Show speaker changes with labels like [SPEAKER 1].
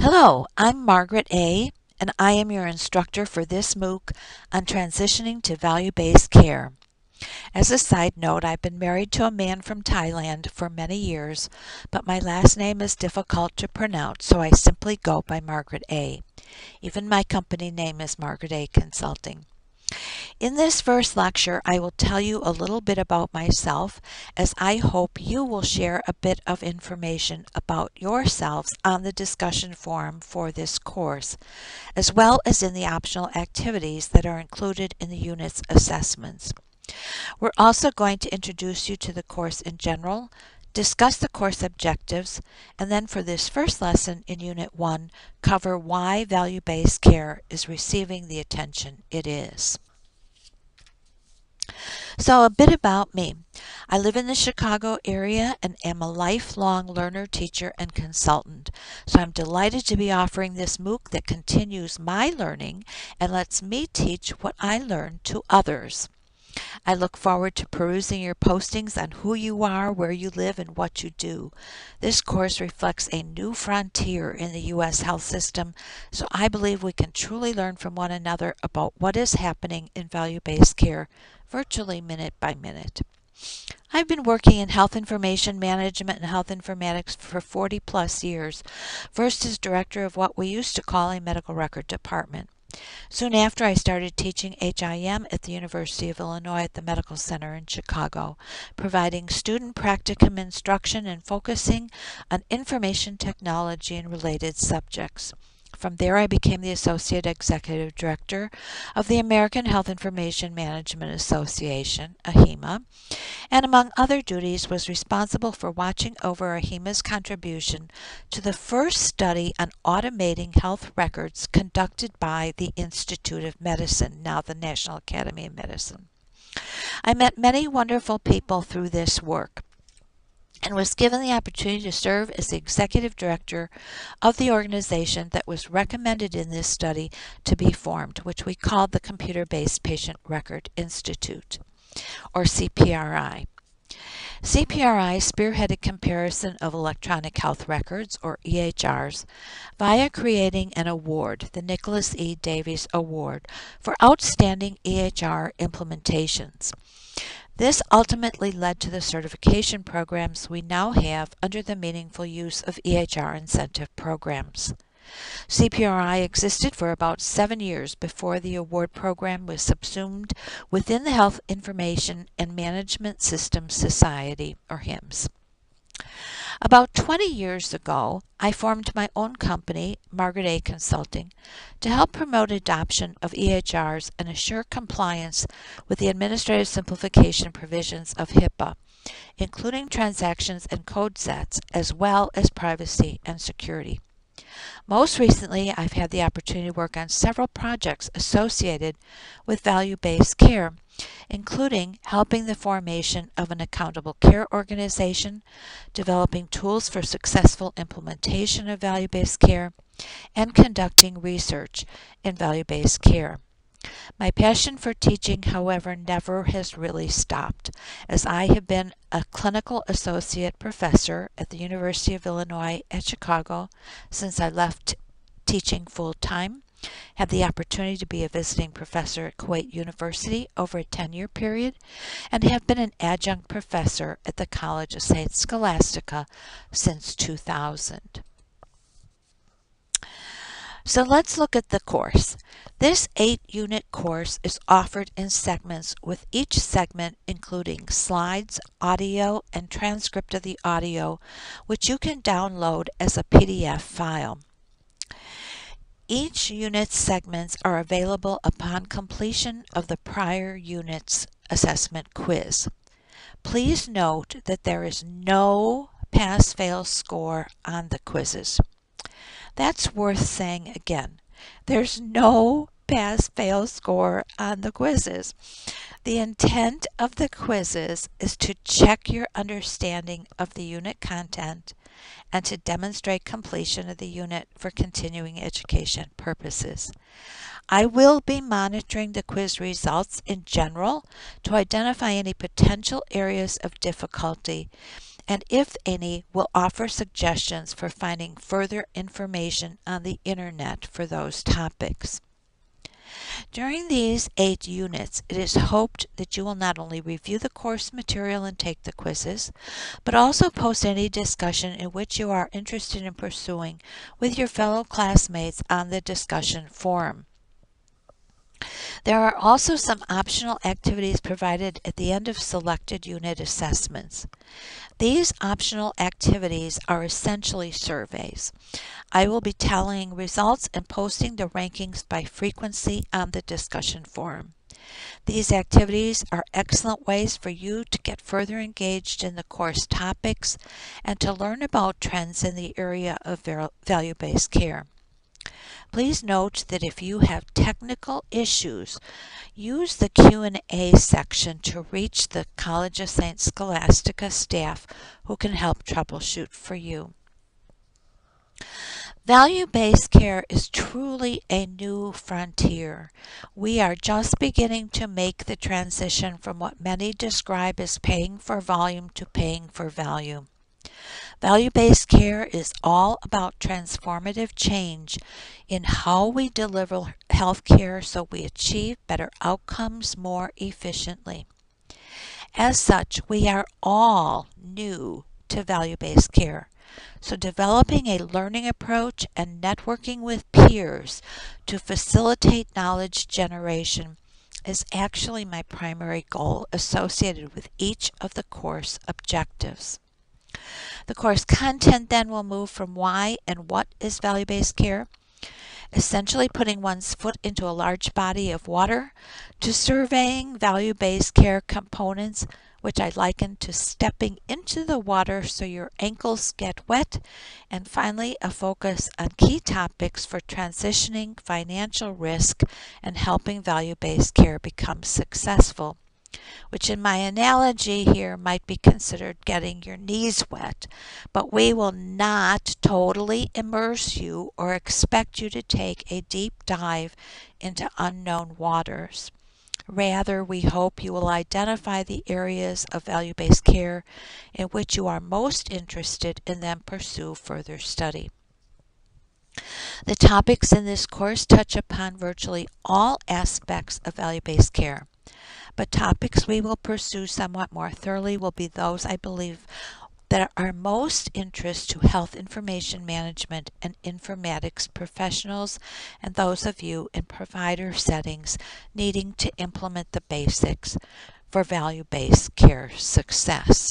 [SPEAKER 1] Hello, I'm Margaret A., and I am your instructor for this MOOC on transitioning to value-based care. As a side note, I've been married to a man from Thailand for many years, but my last name is difficult to pronounce, so I simply go by Margaret A. Even my company name is Margaret A. Consulting. In this first lecture, I will tell you a little bit about myself, as I hope you will share a bit of information about yourselves on the discussion forum for this course, as well as in the optional activities that are included in the unit's assessments. We're also going to introduce you to the course in general, discuss the course objectives, and then for this first lesson in Unit 1, cover why value-based care is receiving the attention it is. So a bit about me. I live in the Chicago area and am a lifelong learner, teacher, and consultant. So I'm delighted to be offering this MOOC that continues my learning and lets me teach what I learn to others. I look forward to perusing your postings on who you are, where you live, and what you do. This course reflects a new frontier in the U.S. health system, so I believe we can truly learn from one another about what is happening in value-based care, virtually minute by minute. I've been working in health information management and health informatics for 40 plus years, first as director of what we used to call a medical record department. Soon after, I started teaching HIM at the University of Illinois at the Medical Center in Chicago, providing student practicum instruction and focusing on information technology and related subjects. From there, I became the Associate Executive Director of the American Health Information Management Association, AHIMA, and among other duties was responsible for watching over AHIMA's contribution to the first study on automating health records conducted by the Institute of Medicine, now the National Academy of Medicine. I met many wonderful people through this work and was given the opportunity to serve as the executive director of the organization that was recommended in this study to be formed, which we called the Computer-Based Patient Record Institute, or CPRI. CPRI spearheaded comparison of electronic health records, or EHRs, via creating an award, the Nicholas E. Davies Award, for outstanding EHR implementations. This ultimately led to the certification programs we now have under the meaningful use of EHR incentive programs. CPRI existed for about 7 years before the award program was subsumed within the Health Information and Management Systems Society, or HIMSS. About 20 years ago, I formed my own company, Margaret A. Consulting, to help promote adoption of EHRs and assure compliance with the administrative simplification provisions of HIPAA, including transactions and code sets, as well as privacy and security. Most recently, I've had the opportunity to work on several projects associated with value-based care, including helping the formation of an accountable care organization, developing tools for successful implementation of value-based care, and conducting research in value-based care. My passion for teaching, however, never has really stopped, as I have been a clinical associate professor at the University of Illinois at Chicago since I left teaching full-time, had the opportunity to be a visiting professor at Kuwait University over a 10-year period, and have been an adjunct professor at the College of St. Scholastica since 2000. So let's look at the course. This 8-unit course is offered in segments, with each segment including slides, audio, and transcript of the audio, which you can download as a PDF file. Each unit's segments are available upon completion of the prior unit's assessment quiz. Please note that there is no pass-fail score on the quizzes. That's worth saying again. There's no pass-fail score on the quizzes. The intent of the quizzes is to check your understanding of the unit content and to demonstrate completion of the unit for continuing education purposes. I will be monitoring the quiz results in general to identify any potential areas of difficulty, and if any, will offer suggestions for finding further information on the internet for those topics. During these 8 units, it is hoped that you will not only review the course material and take the quizzes, but also post any discussion in which you are interested in pursuing with your fellow classmates on the discussion forum. There are also some optional activities provided at the end of selected unit assessments. These optional activities are essentially surveys. I will be tallying results and posting the rankings by frequency on the discussion forum. These activities are excellent ways for you to get further engaged in the course topics and to learn about trends in the area of value-based care. Please note that if you have technical issues, use the Q&A section to reach the College of St. Scholastica staff who can help troubleshoot for you. Value-based care is truly a new frontier. We are just beginning to make the transition from what many describe as paying for volume to paying for value. Value-based care is all about transformative change in how we deliver health care so we achieve better outcomes more efficiently. As such, we are all new to value-based care. So developing a learning approach and networking with peers to facilitate knowledge generation is actually my primary goal associated with each of the course objectives. The course content then will move from why and what is value-based care, essentially putting one's foot into a large body of water, to surveying value-based care components, which I liken to stepping into the water so your ankles get wet, and finally a focus on key topics for transitioning financial risk and helping value-based care become successful, which in my analogy here might be considered getting your knees wet, but we will not totally immerse you or expect you to take a deep dive into unknown waters. Rather, we hope you will identify the areas of value-based care in which you are most interested and then pursue further study. The topics in this course touch upon virtually all aspects of value-based care, but topics we will pursue somewhat more thoroughly will be those I believe that are most interest to health information management and informatics professionals and those of you in provider settings needing to implement the basics for value-based care success.